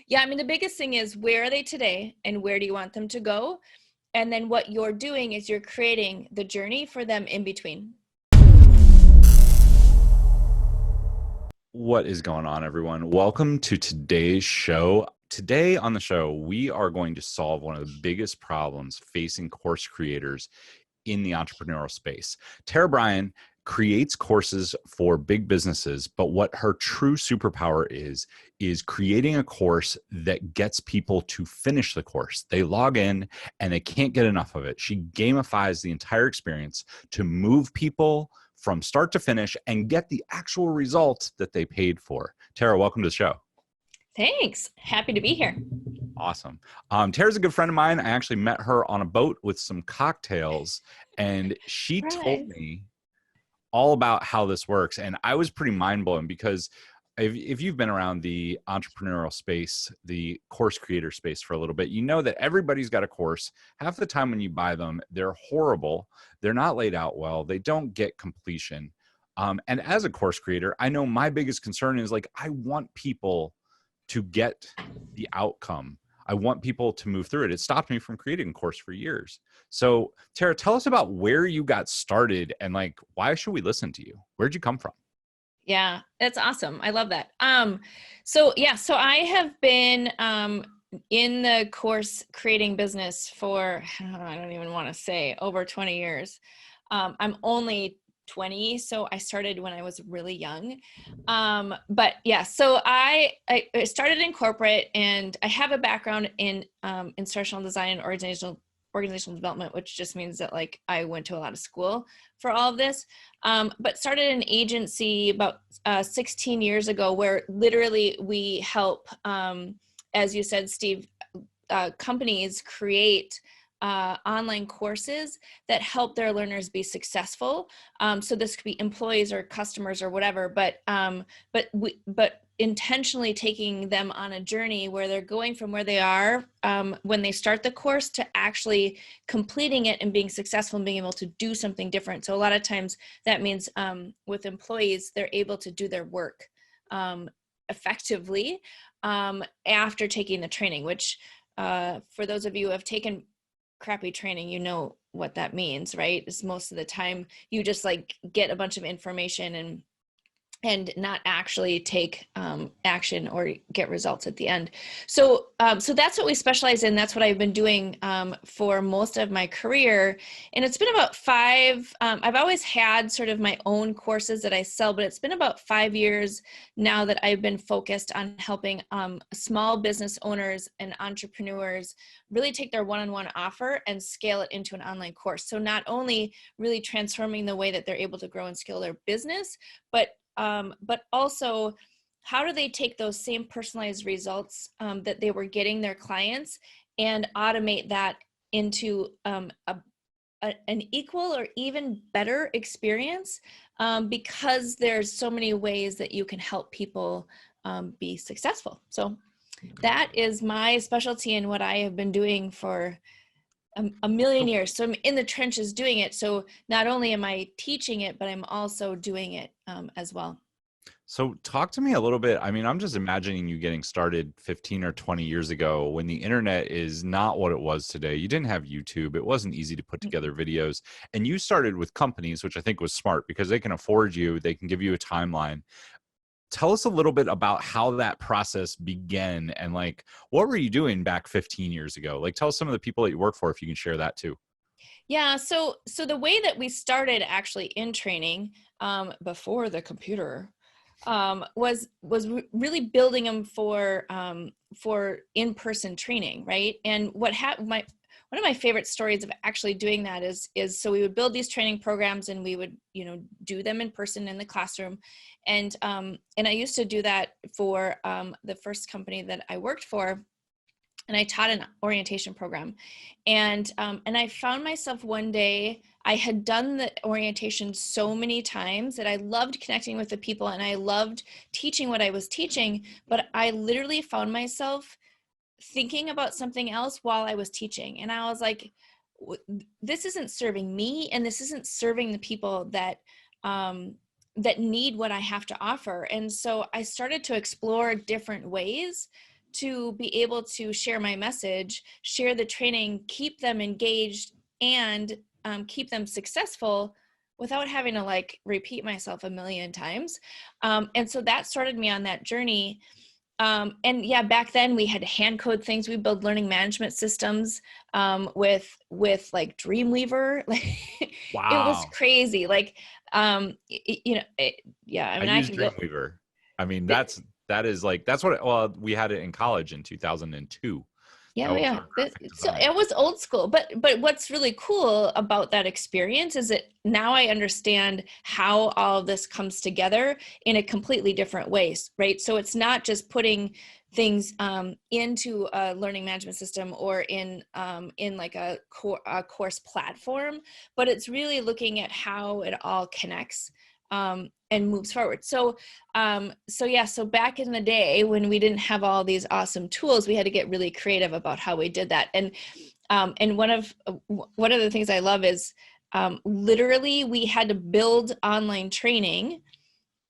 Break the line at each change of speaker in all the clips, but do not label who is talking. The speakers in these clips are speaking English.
Yeah, I mean, the biggest thing is, where are they today and where do you want them to go? And then what you're doing is you're creating the journey for them in between.
What is going on, everyone? Welcome to today's show. Today on the show, we are going to solve one of the biggest problems facing course creators in the entrepreneurial space. Bryan creates courses for big businesses, but what her true superpower is creating a course that gets people to finish the course. They log in and they can't get enough of it. She gamifies the entire experience to move people from start to finish and get the actual result that they paid for. Tara, welcome to the show.
Thanks. Happy to be here.
Awesome. Tara's a good friend of mine. I actually met her on a boat with some cocktails, and she told me all about how this works. And I was pretty mind blown because if you've been around the entrepreneurial space, the course creator space for a little bit, you know that everybody's got a course. Half the time when you buy them, they're horrible. They're not laid out well. They don't get completion. And as a course creator, I know my biggest concern is like, I want people to get the outcome. I want people to move through it. It stopped me from creating a course for years. So Tara, tell us about where you got started and like, why should we listen to you? Where'd you come from?
Yeah, that's awesome. I love that. So I have been in the course creating business for, I don't even want to say, over 20 years. I'm only 20, so I started when I was really young. But yeah, so I started in corporate, and I have a background in instructional design and organizational development, which just means that like I went to a lot of school for all of this. But started an agency about 16 years ago, where literally we help, as you said, Steve, companies create online courses that help their learners be successful. So this could be employees or customers or whatever, but intentionally taking them on a journey where they're going from where they are when they start the course to actually completing it and being successful and being able to do something different. So a lot of times that means with employees, they're able to do their work effectively after taking the training, which for those of you who have taken crappy training, you know what that means, right? It's most of the time you just like get a bunch of information and not actually take action or get results at the end. So that's what we specialize in. That's what I've been doing for most of my career. And it's been about I've always had sort of my own courses that I sell, but it's been about 5 years now that I've been focused on helping small business owners and entrepreneurs really take their one-on-one offer and scale it into an online course. So not only really transforming the way that they're able to grow and scale their business, but also how do they take those same personalized results that they were getting their clients and automate that into an equal or even better experience, because there's so many ways that you can help people be successful. So that is my specialty and what I have been doing for a million years. So I'm in the trenches doing it. So not only am I teaching it, but I'm also doing it as well.
So talk to me a little bit. I mean, I'm just imagining you getting started 15 or 20 years ago when the internet is not what it was today. You didn't have YouTube. It wasn't easy to put together videos. And you started with companies, which I think was smart because they can afford you. They can give you a timeline. Tell us a little bit about how that process began and like, what were you doing back 15 years ago? Like, tell us some of the people that you work for, if you can share that too.
Yeah. So the way that we started actually in training before the computer was really building them for in-person training, right? And what happened, one of my favorite stories of actually doing that is so we would build these training programs and we would, do them in person in the classroom. And I used to do that for the first company that I worked for. And I taught an orientation program. And I found myself one day, I had done the orientation so many times that I loved connecting with the people and I loved teaching what I was teaching, but I literally found myself thinking about something else while I was teaching. And I was like, this isn't serving me, and this isn't serving the people that need what I have to offer. And so I started to explore different ways to be able to share my message, share the training, keep them engaged, and keep them successful without having to like repeat myself a million times. And so that started me on that journey. And yeah, back then we had to hand code things. We build learning management systems with like Dreamweaver. Like it was
Wow.
crazy. Like, yeah, I
I
mean, I
use
can go.
Dreamweaver. I mean, that is like, that's what, well, we had it in college in 2002. That
Yeah,
was
yeah.
our graphic
So
design.
it was old school, but what's really cool about that experience is that now I understand how all of this comes together in a completely different ways, right? So it's not just putting things into a learning management system or in like a course platform, but it's really looking at how it all connects and moves forward. So so back in the day when we didn't have all these awesome tools, we had to get really creative about how we did that. And one of the things I love is literally we had to build online training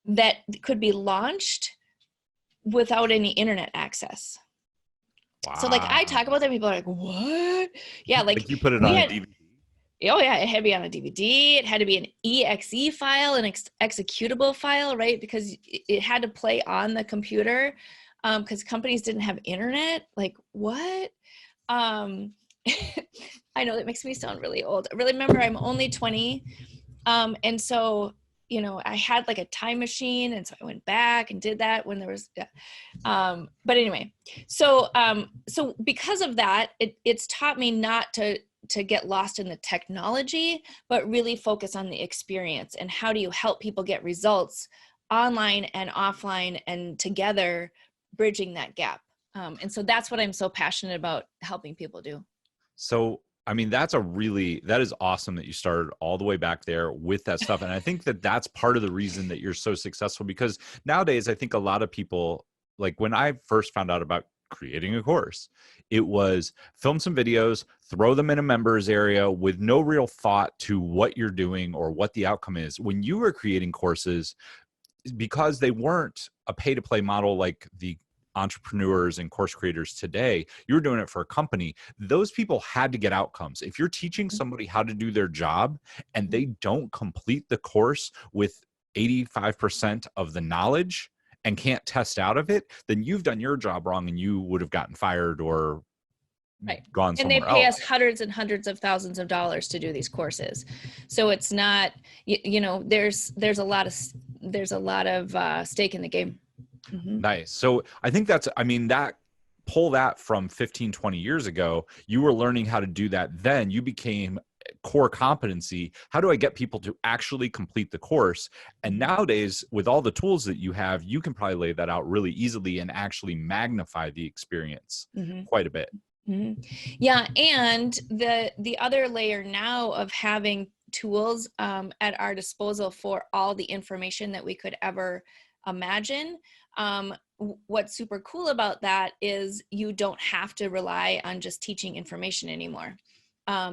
that could be launched without any internet access. So like I talk about
Wow.
that, people are like, what? Yeah, like
Like you put it
we
on a
had,
DVD.
oh yeah, it had to be on a DVD. It had to be an exe file, an executable file, right? Because it had to play on the computer because companies didn't have internet. Like what? Um, I know that makes me sound really old. I really remember I'm only 20. And so, you know, I had like a time machine. And so I went back and did that when there was, yeah. But anyway, so because of that, it's taught me not to get lost in the technology, but really focus on the experience and how do you help people get results online and offline and together, bridging that gap. And so that's what I'm so passionate about helping people do.
So, I mean, that is awesome that you started all the way back there with that stuff. And I think that that's part of the reason that you're so successful, because nowadays I think a lot of people, like when I first found out about creating a course, it was film some videos, throw them in a members area with no real thought to what you're doing or what the outcome is. When you were creating courses, because they weren't a pay to play model like the entrepreneurs and course creators today, you were doing it for a company. Those people had to get outcomes. If you're teaching somebody how to do their job and they don't complete the course with 85% of the knowledge and can't test out of it, then you've done your job wrong and you would have gotten fired or
Right.
gone
And they
somewhere
pay us
else.
hundreds and hundreds of thousands of dollars to do these courses. So it's not, you know, there's a lot of stake in the game. Mm-hmm.
Nice. So I think that's, I mean, that pull that from 15, 20 years ago, you were learning how to do that. Then you became core competency. How do I get people to actually complete the course? And nowadays, with all the tools that you have, you can probably lay that out really easily and actually magnify the experience quite a bit.
Mm-hmm. Yeah. And the other layer now of having tools at our disposal for all the information that we could ever imagine. What's super cool about that is you don't have to rely on just teaching information anymore.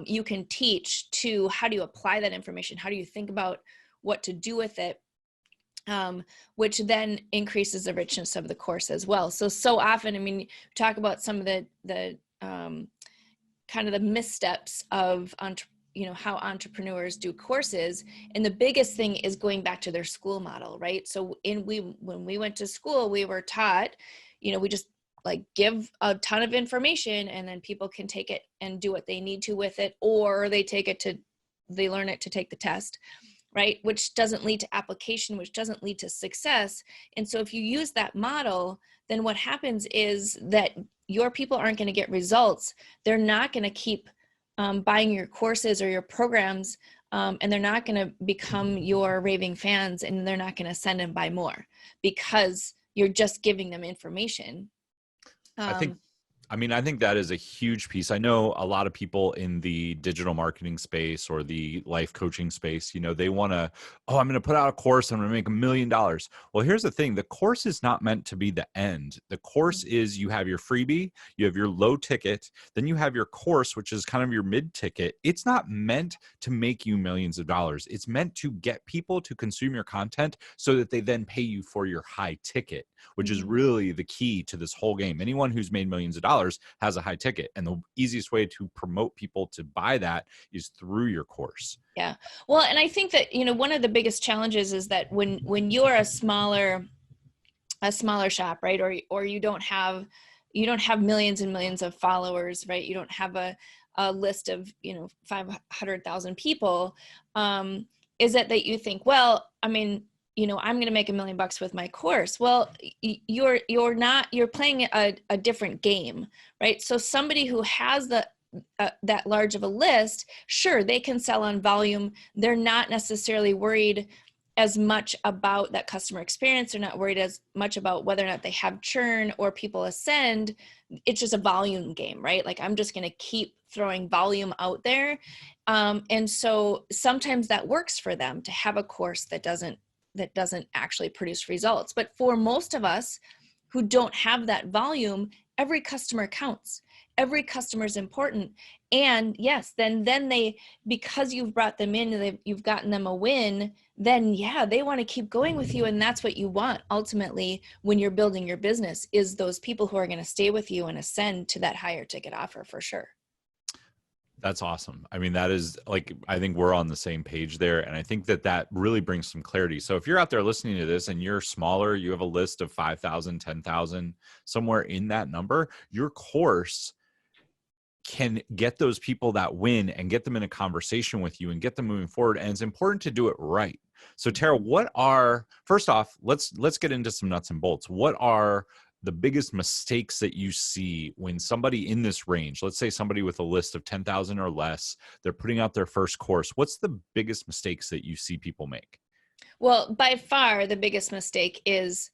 You can teach to how do you apply that information? How do you think about what to do with it? Which then increases the richness of the course as well. So often, I mean, talk about some of the kind of the missteps of how entrepreneurs do courses, and the biggest thing is going back to their school model, right? So when we went to school, we were taught, we just like give a ton of information and then people can take it and do what they need to with it, or they learn it to take the test, right? Which doesn't lead to application, which doesn't lead to success. And so if you use that model, then what happens is that your people aren't going to get results. They're not going to keep buying your courses or your programs, and they're not going to become your raving fans, and they're not going to send and buy more because you're just giving them information.
I think I mean, I think that is a huge piece. I know a lot of people in the digital marketing space or the life coaching space, you know, they want to, oh, I'm going to put out a course. I'm going to make $1,000,000. Well, here's the thing. The course is not meant to be the end. The course is you have your freebie, you have your low ticket, then you have your course, which is kind of your mid ticket. It's not meant to make you millions of dollars. It's meant to get people to consume your content so that they then pay you for your high ticket, which is really the key to this whole game. Anyone who's made millions of dollars has a high ticket. And the easiest way to promote people to buy that is through your course.
Yeah. Well, and I think that, you know, one of the biggest challenges is that when you're a smaller shop, right? Or you don't have millions and millions of followers, right? You don't have a list of, you know, 500,000 people. Is it that you think, well, I mean, you know, I'm going to make $1 million with my course. Well, you're playing a different game, right? So somebody who has that large of a list, sure, they can sell on volume. They're not necessarily worried as much about that customer experience. They're not worried as much about whether or not they have churn or people ascend. It's just a volume game, right? Like, I'm just going to keep throwing volume out there. And so sometimes that works for them to have a course that doesn't actually produce results. But for most of us who don't have that volume, every customer counts. Every customer is important. And yes, then they, because you've brought them in, you've gotten them a win, then yeah, they want to keep going with you. And that's what you want ultimately when you're building your business, is those people who are going to stay with you and ascend to that higher ticket offer, for sure.
That's awesome. I mean, that is, like, I think we're on the same page there. And I think that really brings some clarity. So if you're out there listening to this and you're smaller, you have a list of 5,000, 10,000, somewhere in that number, your course can get those people that win and get them in a conversation with you and get them moving forward. And it's important to do it right. So Tara, first off, let's get into some nuts and bolts. What are the biggest mistakes that you see when somebody in this range, let's say somebody with a list of 10,000 or less, they're putting out their first course? What's the biggest mistakes that you see people make?
Well, by far, the biggest mistake is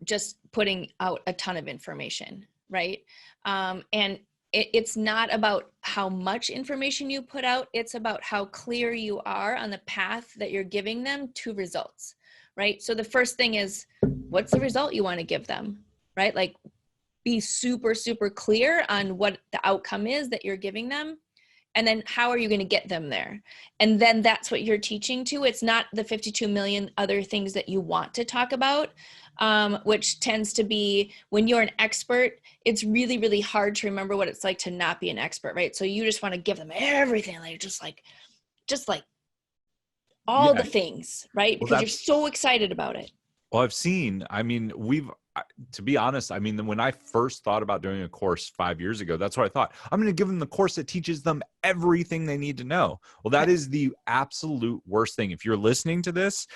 just putting out a ton of information, right? And it's not about how much information you put out. It's about how clear you are on the path that you're giving them to results, right? So the first thing is, what's the result you want to give them, right? Like, be super, super clear on what the outcome is that you're giving them. And then how are you going to get them there? And then that's what you're teaching to. It's not the 52 million other things that you want to talk about, which tends to be, when you're an expert, it's really, really hard to remember what it's like to not be an expert, right? So you just want to give them everything, like just like all the things, right?
Well,
Because you're so excited about it.
Well, I've seen, I mean, to be honest, I mean, when I first thought about doing a course 5 years ago, that's what I thought. I'm going to give them the course that teaches them everything they need to know. Well, that is the absolute worst thing. If you're listening to this,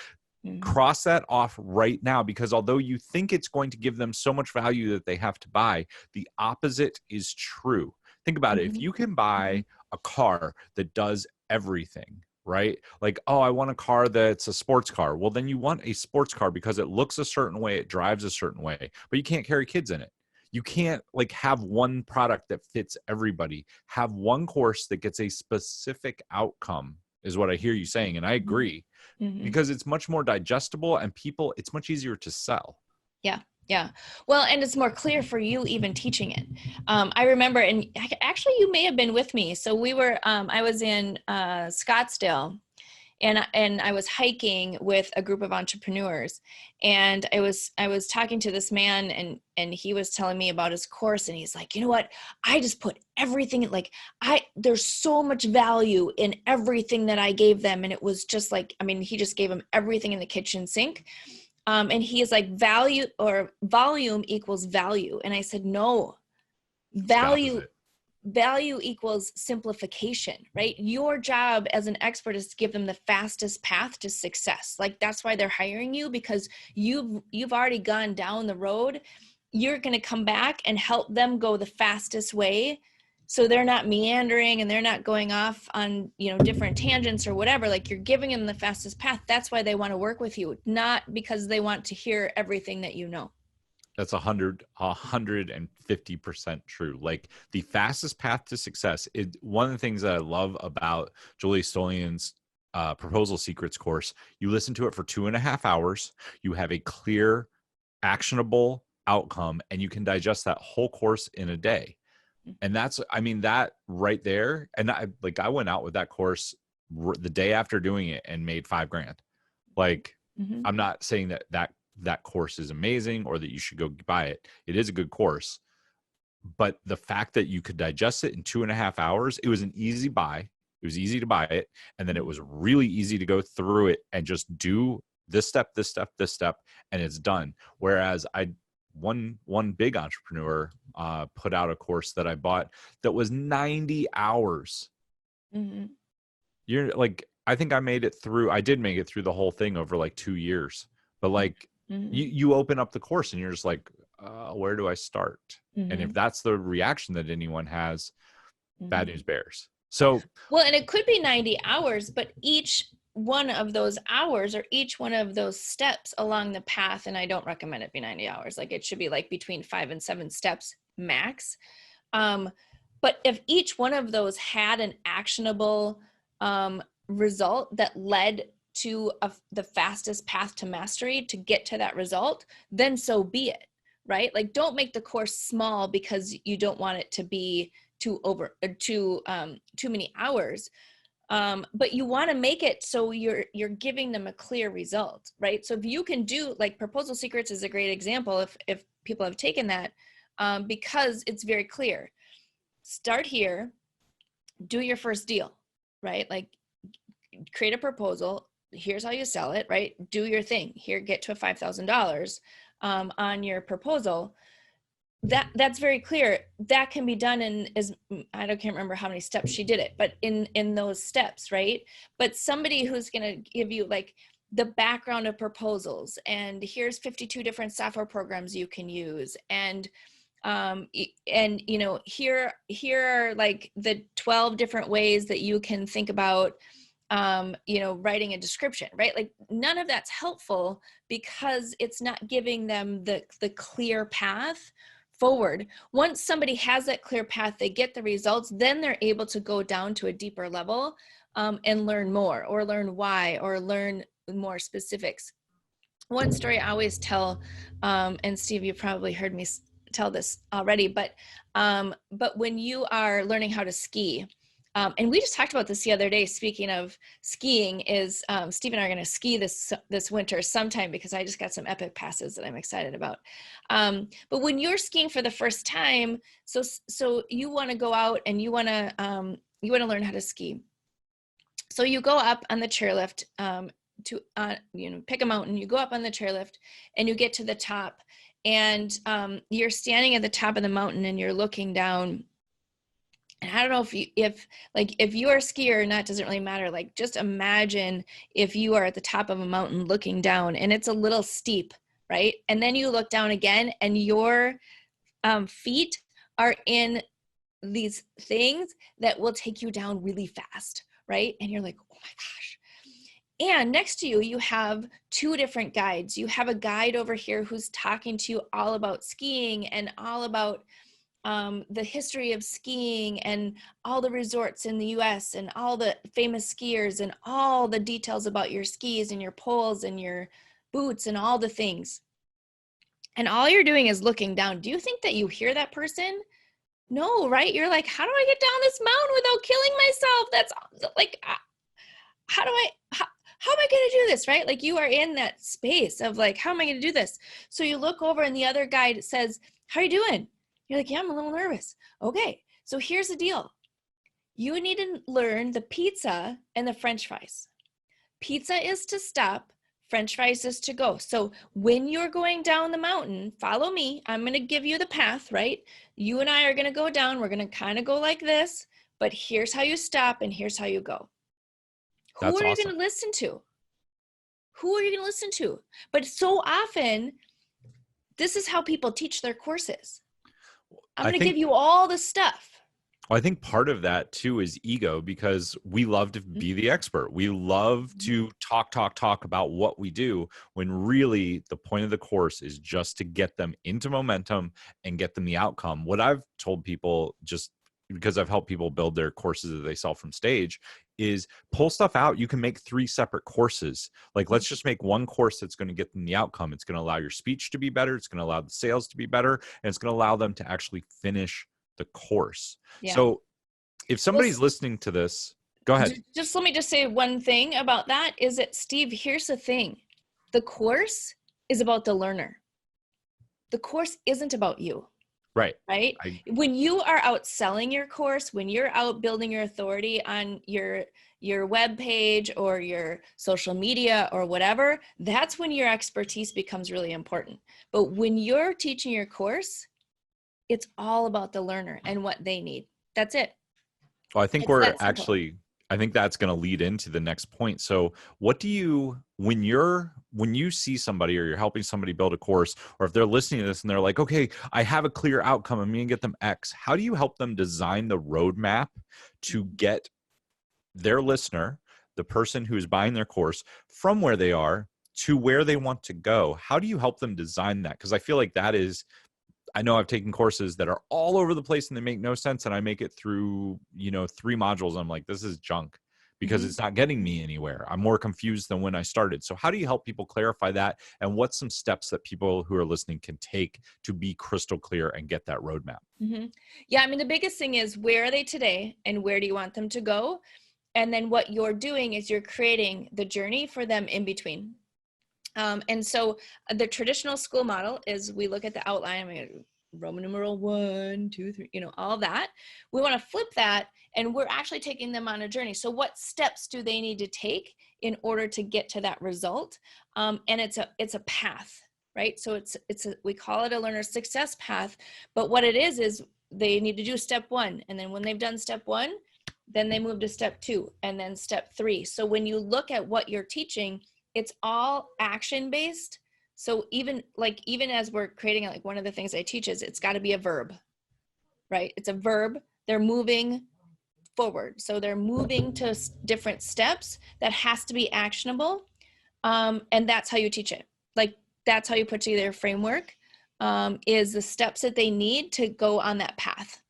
cross that off right now, because although you think it's going to give them so much value that they have to buy, the opposite is true. Think about it. If you can buy a car that does everything, right? Like, oh, I want a car that's a sports car. Well, then you want a sports car because it looks a certain way, it drives a certain way, but you can't carry kids in it. You can't like have one product that fits everybody. Have one course that gets a specific outcome, is what I hear you saying. And I agree, because it's much more digestible and it's much easier to sell.
Yeah. Yeah. Well, and it's more clear for you even teaching it. I remember, and actually you may have been with me. So I was in Scottsdale, and I was hiking with a group of entrepreneurs, and I was talking to this man, and he was telling me about his course, and he's like, you know what? I just put everything, like, there's so much value in everything that I gave them. And it was just like, I mean, he just gave them everything in the kitchen sink. And he is like, value or volume equals value. And I said, no, value equals simplification, right? Your job as an expert is to give them the fastest path to success. Like, that's why they're hiring you, because you've already gone down the road. You're going to come back and help them go the fastest way, so they're not meandering and they're not going off on, different tangents or whatever. Like, you're giving them the fastest path. That's why they want to work with you, not because they want to hear everything that you know.
That's 150% true. Like the fastest path to success is one of the things that I love about Julie Stolian's Proposal Secrets course. You listen to it for 2.5 hours. You have a clear, actionable outcome, and you can digest that whole course in a day. And that's, I mean, that right there. And I went out with that course the day after doing it and made $5,000. Like,
Mm-hmm.
I'm not saying that course is amazing or that you should go buy it. It is a good course, but the fact that you could digest it in 2.5 hours, it was an easy buy. It was easy to buy it. And then it was really easy to go through it and just do this step, this step, this step, and it's done. Whereas one big entrepreneur put out a course that I bought that was 90 hours.
Mm-hmm.
You're like, I think I did make it through the whole thing over like 2 years. But like,
Mm-hmm.
you open up the course and you're just like, where do I start?
Mm-hmm.
And if that's the reaction that anyone has, bad
Mm-hmm.
news bears. So,
Well, and it could be 90 hours, but each one of those hours or each one of those steps along the path, and I don't recommend it be 90 hours, like it should be like between 5 and 7 steps max. But if each one of those had an actionable result that led to the fastest path to mastery to get to that result, then so be it, right? Like, don't make the course small because you don't want it to be too many hours. But you want to make it so you're giving them a clear result, right? So if you can do, like, Proposal Secrets is a great example if people have taken that, because it's very clear. Start here, do your first deal, right? Like, create a proposal. Here's how you sell it, right? Do your thing here, get to $5,000 on your proposal. That's very clear. That can be done can't remember how many steps she did it, but in those steps, right? But somebody who's going to give you like the background of proposals, and here's 52 different software programs you can use, and here are like the 12 different ways that you can think about writing a description, right? Like, none of that's helpful because it's not giving them the clear path forward. Once somebody has that clear path, they get the results, then they're able to go down to a deeper level and learn more, or learn why, or learn more specifics. One story I always tell, and Steve, you probably heard me tell this already, but when you are learning how to ski, and we just talked about this the other day, speaking of skiing, is Steve and I are going to ski this winter sometime, because I just got some epic passes that I'm excited about. But when you're skiing for the first time, so you want to go out and you want to learn how to ski. So you go up on the chairlift to pick a mountain. You go up on the chairlift and you get to the top, and you're standing at the top of the mountain and you're looking down. And I don't know if you are a skier or not, doesn't really matter. Like, just imagine if you are at the top of a mountain looking down and it's a little steep, right? And then you look down again and your feet are in these things that will take you down really fast, right? And you're like, oh my gosh. And next to you, you have 2 different guides. You have a guide over here who's talking to you all about skiing and all about the history of skiing and all the resorts in the US and all the famous skiers and all the details about your skis and your poles and your boots and all the things. And all you're doing is looking down. Do you think that you hear that person? No, right? You're like, how do I get down this mountain without killing myself? That's like, how am I going to do this, right? Like, you are in that space of like, how am I going to do this? So you look over and the other guide says, how are you doing? You're like, yeah, I'm a little nervous. Okay, so here's the deal. You need to learn the pizza and the French fries. Pizza is to stop, French fries is to go. So when you're going down the mountain, follow me. I'm going to give you the path, right? You and I are going to go down. We're going to kind of go like this, but here's how you stop and here's how you go. Who
that's
are you
awesome.
going to listen to? Who are you going to listen to? But so often, this is how people teach their courses. I'm going to give you all the stuff.
Well, I think part of that too is ego, because we love to be the expert. We love to talk about what we do, when really the point of the course is just to get them into momentum and get them the outcome. What I've told people, just because I've helped people build their courses that they sell from stage, is pull stuff out. You can make 3 separate courses. Like, let's just make one course that's going to get them the outcome. It's going to allow your speech to be better. It's going to allow the sales to be better. And it's going to allow them to actually finish the course.
Yeah.
So if somebody's listening to this, go ahead.
Just let me just say one thing about that, is that, Steve, here's the thing. The course is about the learner. The course isn't about you.
Right.
When you are out selling your course, when you're out building your authority on your web page or your social media or whatever, that's when your expertise becomes really important. But when you're teaching your course, it's all about the learner and what they need. That's it.
Well, I think I think that's going to lead into the next point. So what do you, when you see somebody or you're helping somebody build a course, or if they're listening to this and they're like, okay, I have a clear outcome, I'm going to get them X, how do you help them design the roadmap to get their listener, the person who's buying their course, from where they are to where they want to go? How do you help them design that? Because I feel like that is, I know I've taken courses that are all over the place and they make no sense, and I make it through, 3 modules. And I'm like, this is junk, because it's not getting me anywhere. I'm more confused than when I started. So how do you help people clarify that? And what's some steps that people who are listening can take to be crystal clear and get that roadmap?
Yeah. I mean, the biggest thing is, where are they today and where do you want them to go? And then what you're doing is you're creating the journey for them in between. And so the traditional school model is, we look at the outline, I mean, Roman numeral 1, 2, 3, all that. We want to flip that, and we're actually taking them on a journey. So what steps do they need to take in order to get to that result? And it's a path, right? So we call it a learner success path, but what it is they need to do step 1. And then when they've done step 1, then they move to step 2 and then step 3. So when you look at what you're teaching, it's all action based. So even as we're creating, like, one of the things I teach is, it's got to be a verb, right? It's a verb. They're moving forward. So they're moving to different steps that has to be actionable. And that's how you teach it. Like, that's how you put together a framework, is the steps that they need to go on that path.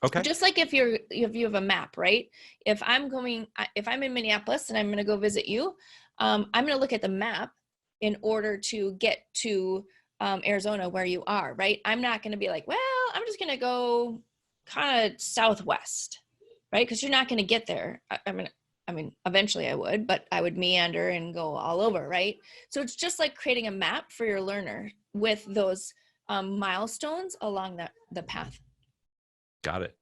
Okay.
Just like if you have a map, right? If I'm in Minneapolis and I'm going to go visit you, I'm going to look at the map in order to get to Arizona, where you are, right? I'm not going to be like, well, I'm just going to go kind of southwest, right? Because you're not going to get there. I mean, eventually I would, but I would meander and go all over, right? So it's just like creating a map for your learner with those milestones along the path.
Got it.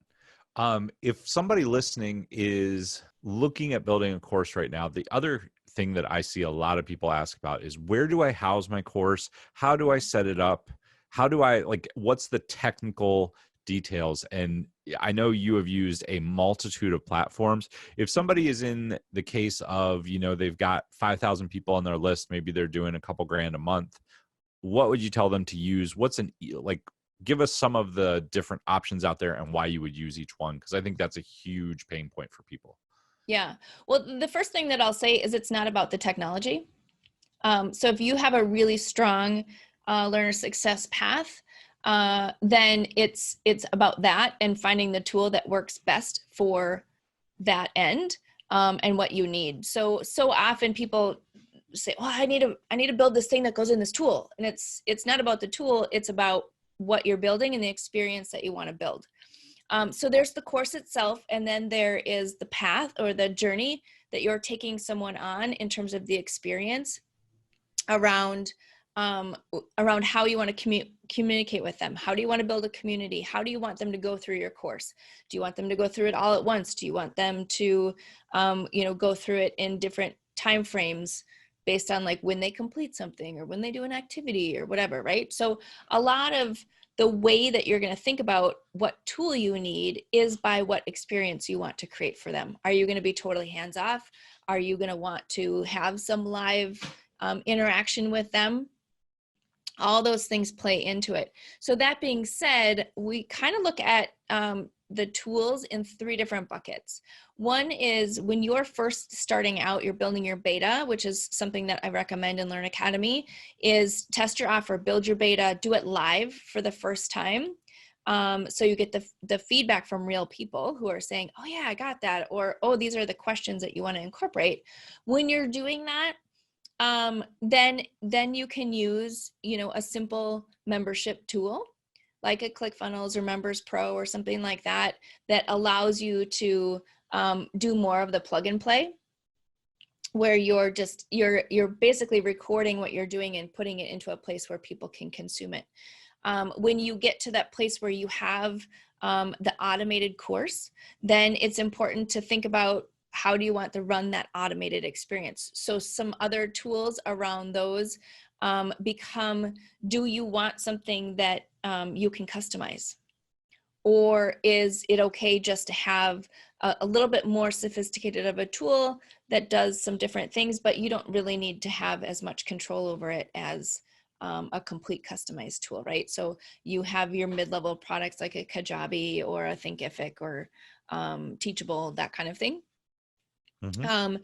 If somebody listening is looking at building a course right now, the other thing that I see a lot of people ask about is, where do I house my course? How do I set it up? How do I, what's the technical details? And I know you have used a multitude of platforms. If somebody is in the case of, they've got 5,000 people on their list, maybe they're doing a couple grand a month, what would you tell them to use? Give us some of the different options out there and why you would use each one, because I think that's a huge pain point for people.
Yeah. Well, the first thing that I'll say is, it's not about the technology. So if you have a really strong learner success path, then it's about that, and finding the tool that works best for that end, and what you need. So often people say, well, I need to build this thing that goes in this tool. And it's not about the tool. It's about what you're building and the experience that you want to build. So there's the course itself, and then there is the path or the journey that you're taking someone on in terms of the experience around how you want to communicate with them. How do you want to build a community? How do you want them to go through your course? Do you want them to go through it all at once? Do you want them to, go through it in different time frames based on, like, when they complete something or when they do an activity or whatever, right? So a lot of the way that you're going to think about what tool you need is by what experience you want to create for them. Are you going to be totally hands off? Are you going to want to have some live interaction with them? All those things play into it. So that being said, we kind of look at the tools in 3 different buckets. One is when you're first starting out, you're building your beta, which is something that I recommend in Learn Academy, is test your offer, build your beta, do it live for the first time. So you get the feedback from real people who are saying, oh yeah, I got that. Or, oh, these are the questions that you want to incorporate. When you're doing that, then you can use, a simple membership tool like a ClickFunnels or Members Pro or something like that, that allows you to do more of the plug and play, where you're basically recording what you're doing and putting it into a place where people can consume it. When you get to that place where you have the automated course, then it's important to think about how do you want to run that automated experience. So some other tools around those become, do you want something that you can customize? Or is it okay just to have a little bit more sophisticated of a tool that does some different things, but you don't really need to have as much control over it as a complete customized tool, right? So you have your mid-level products like a Kajabi or a Thinkific or Teachable, that kind of thing.
Mm-hmm.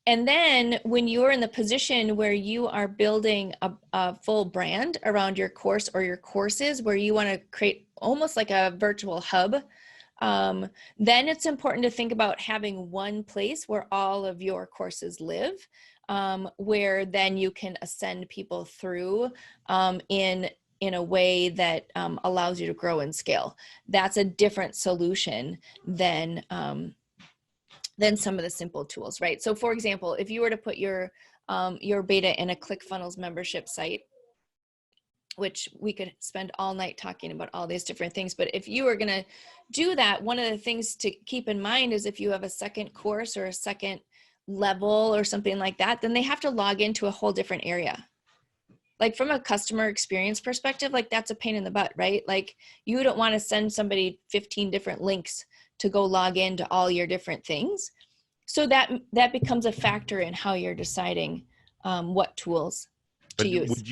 And then when you're in the position where you are building a full brand around your course or your courses, where you want to create almost like a virtual hub, then it's important to think about having one place where all of your courses live, where then you can ascend people through in a way that allows you to grow and scale. That's a different solution than some of the simple tools, right? So for example, if you were to put your beta in a ClickFunnels membership site, which we could spend all night talking about all these different things, but if you were going to do that, one of the things to keep in mind is if you have a second course or a second level or something like that, then they have to log into a whole different area. Like from a customer experience perspective, like that's a pain in the butt, right? Like you don't want to send somebody 15 different links to go log into all your different things. So that becomes a factor in how you're deciding what tools to
But
use.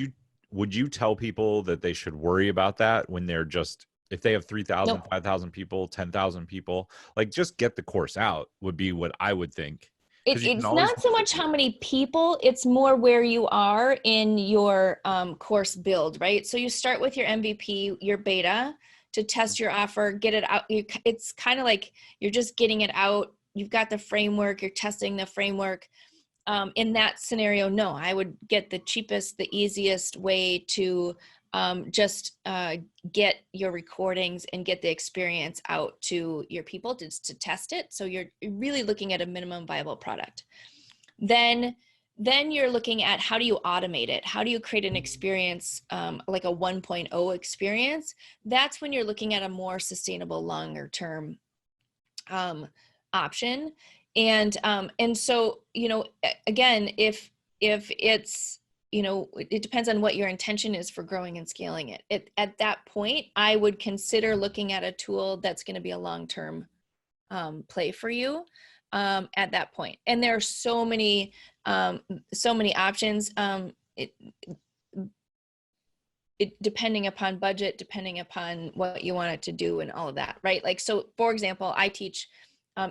would you tell people that they should worry about that when they're just, if they have 3,000,
Nope.
5,000 people, 10,000 people, like just get the course out would be what I would think. Because you can
It's
always
not so much how many people, it's more where you are in your course build, right? So you start with your MVP, your beta, to test your offer, get it out. It's kind of like you're just getting it out. You've got the framework, you're testing the framework. In that scenario, no, I would get the cheapest, the easiest way to just get your recordings and get the experience out to your people to test it. So you're really looking at a minimum viable product. Then you're looking at how do you automate it? How do you create an experience like a 1.0 experience? That's when you're looking at a more sustainable, longer term option. And so, again, if it's, it depends on what your intention is for growing and scaling it. At that point, I would consider looking at a tool that's going to be a long-term play for you at that point. And there are so many options. It depending upon budget, depending upon what you want it to do and all of that, right? Like, so for example, I teach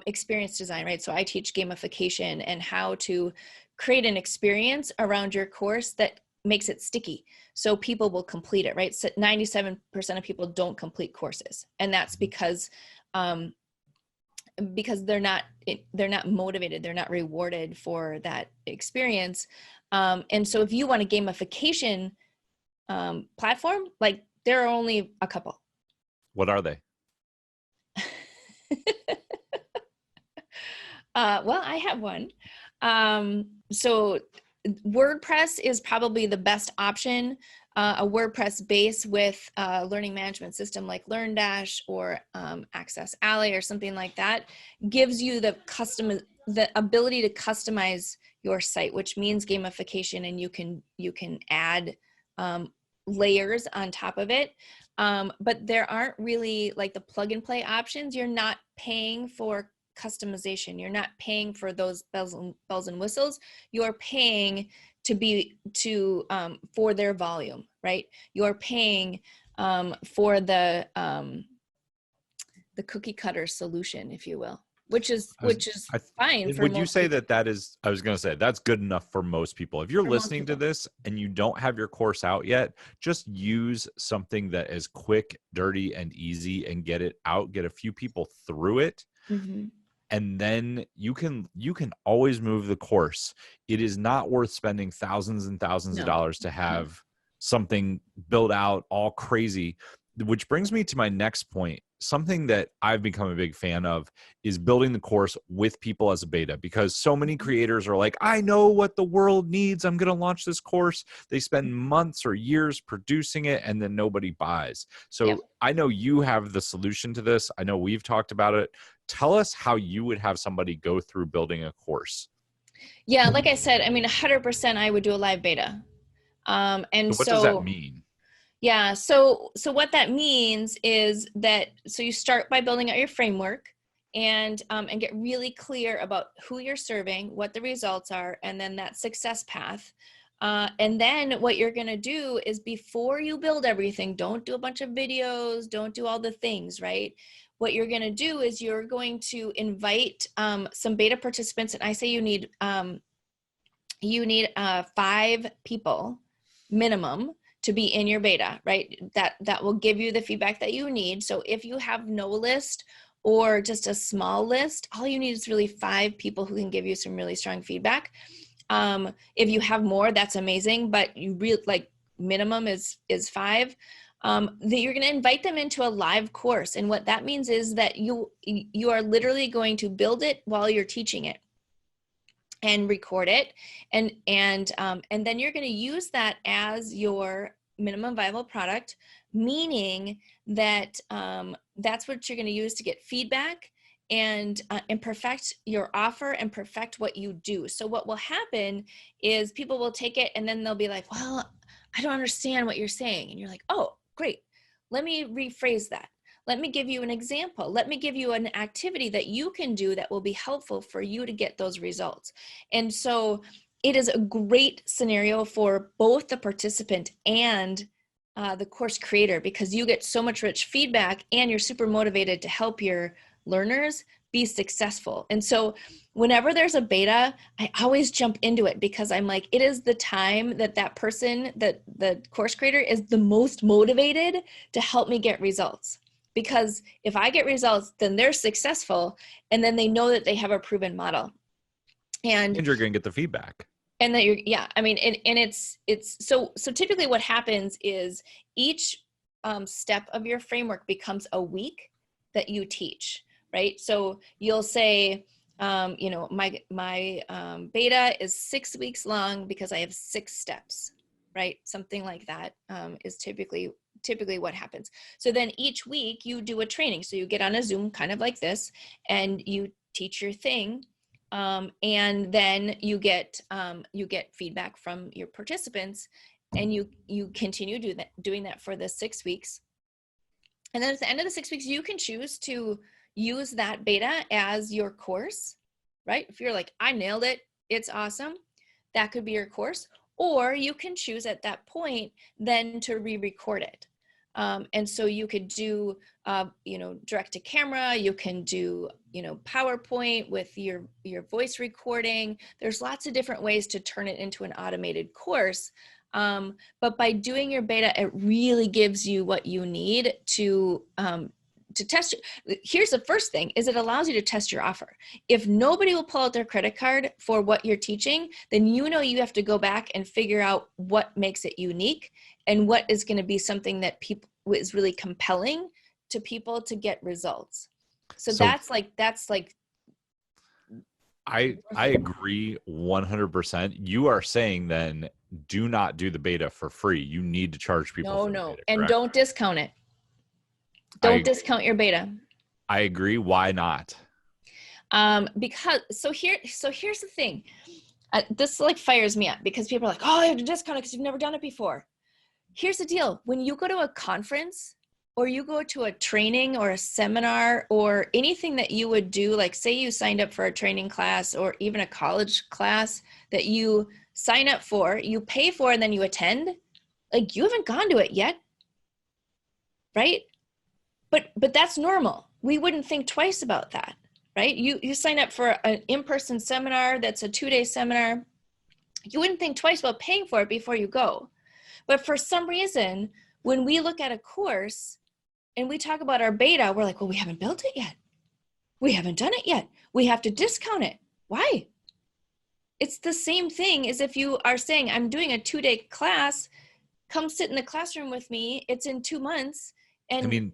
experience design, right? So I teach gamification and how to create an experience around your course that makes it sticky. So people will complete it, right? So 97% of people don't complete courses. And that's because they're not motivated, they're not rewarded for that experience. And so if you want a gamification platform, like there are only a couple.
What are they?
Well, I have one. So WordPress is probably the best option. A WordPress base with a learning management system like LearnDash or Access Alley or something like that gives you the ability to customize your site, which means gamification, and you can add layers on top of it. But there aren't really like the plug and play options. You're not paying for customization. You're not paying for those bells and whistles. You're paying for their volume, right? You're paying for the the cookie cutter solution, if you will, which is
I was,
fine for
would you
most
say
people.
that is, I was going to say that's good enough for most people. If you're
For most
listening to
people.
this and you don't have your course out yet, just use something that is quick, dirty, and easy and get it out, get a few people through it.
Mm-hmm.
And then you can always move the course. It is not worth spending thousands and thousands of
No,
dollars to
no.
have something built out all crazy. Which brings me to my next point. Something that I've become a big fan of is building the course with people as a beta, because so many creators are like, I know what the world needs, I'm going to launch this course. They spend months or years producing it and then nobody buys.
Yep.
So I know you have the solution to this. I know we've talked about it. Tell us how you would have somebody go through building a course.
Yeah, like I said, I mean, 100% I would do a live beta. And
So what does that
so,
mean?
yeah, so what that means is that, so you start by building out your framework and get really clear about who you're serving, what the results are, and then that success path. And then what you're going to do is, before you build everything, don't do a bunch of videos, don't do all the things, right? What you're going to do is you're going to invite some beta participants. And I say you need 5 people minimum to be in your beta, right? That will give you the feedback that you need. So if you have no list or just a small list, all you need is really 5 people who can give you some really strong feedback. If you have more, that's amazing, but you really, like, minimum is 5. That you're going to invite them into a live course. And what that means is that you are literally going to build it while you're teaching it and record it. And then you're going to use that as your minimum viable product, meaning that that's what you're going to use to get feedback and perfect your offer and perfect what you do. So what will happen is people will take it and then they'll be like, well, I don't understand what you're saying. And you're like, oh, great. Let me rephrase that. Let me give you an example. Let me give you an activity that you can do that will be helpful for you to get those results. And so it is a great scenario for both the participant and the course creator, because you get so much rich feedback and you're super motivated to help your learners be successful. And so whenever there's a beta, I always jump into it, because I'm like, it is the time that person, that the course creator is the most motivated to help me get results. Because if I get results, then they're successful, and then they know that they have a proven model. And
you're going to get the feedback.
And that you're, yeah, I mean, and it's so typically what happens is each step of your framework becomes a week that you teach, right? So you'll say, my beta is 6 weeks long because I have 6 steps, right? Something like that is typically what happens. So then each week you do a training. So you get on a Zoom kind of like this and you teach your thing. And then you get feedback from your participants, and you continue doing that for the 6 weeks. And then at the end of the 6 weeks, you can choose to use that beta as your course, right? If you're like, I nailed it, it's awesome, that could be your course. Or you can choose at that point then to re-record it. And so you could do, direct to camera, you can do, PowerPoint with your voice recording. There's lots of different ways to turn it into an automated course. But by doing your beta, it really gives you what you need to test. Here's the first thing, is it allows you to test your offer. If nobody will pull out their credit card for what you're teaching, then you have to go back and figure out what makes it unique and what is going to be something that people is really compelling to people to get results. So that's like
I agree 100%. You are saying then do not do the beta for free. You need to charge people for the beta,
and
correct?
don't discount it. Don't discount your beta.
I agree. Why not?
Because here's the thing. This like fires me up, because people are like, oh, you have to discount it because you've never done it before. Here's the deal. When you go to a conference or you go to a training or a seminar or anything that you would do, like say you signed up for a training class or even a college class that you sign up for, you pay for, and then you attend, like you haven't gone to it yet, right? But that's normal. we wouldn't think twice about that, right? You sign up for an in-person seminar that's a 2-day seminar. You wouldn't think twice about paying for it before you go. But for some reason, when we look at a course and we talk about our beta, we're like, well, we haven't built it yet. We haven't done it yet. We have to discount it. Why? It's the same thing as if you are saying, I'm doing a 2-day class, come sit in the classroom with me. It's in 2 months. And
I mean,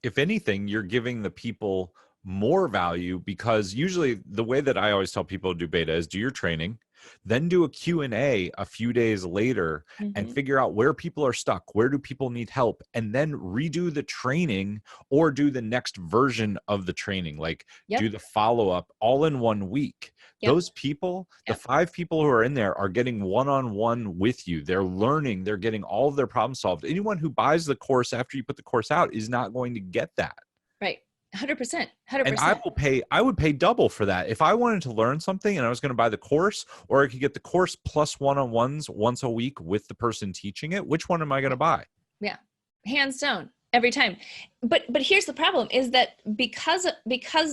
if anything, you're giving the people more value, because usually the way that I always tell people to do beta is do your training, then do a Q&A a few days later and figure out where people are stuck, where do people need help, and then redo the training or do the next version of the training, like do the follow-up all in 1 week. Those people, the 5 people who are in there, are getting one-on-one with you. They're learning, they're getting all of their problems solved. Anyone who buys the course after you put the course out is not going to get that.
Right. 100%.
And I would pay double for that. If I wanted to learn something and I was going to buy the course, or I could get the course plus one-on-ones once a week with the person teaching it, which one am I going to buy?
Yeah. Hands down, every time. But here's the problem, is that because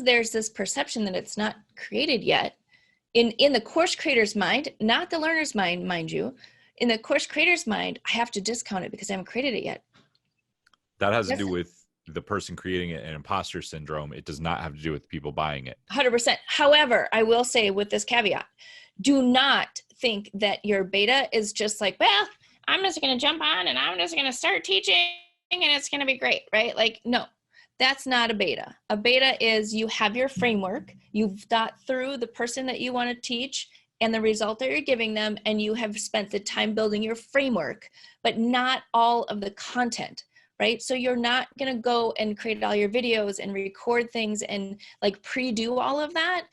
there's this perception that it's not created yet, in the course creator's mind, not the learner's mind, mind you, in the course creator's mind, I have to discount it because I haven't created it yet.
That has to do with the person creating it and imposter syndrome. It does not have to do with people buying it.
100%. However, I will say with this caveat, do not think that your beta is just like, well, I'm just going to jump on and I'm just going to start teaching and it's going to be great, right? Like, no, that's not a beta. A beta is you have your framework, you've thought through the person that you want to teach and the result that you're giving them, and you have spent the time building your framework, but not all of the content. Right? So you're not going to go and create all your videos and record things and like pre-do all of that.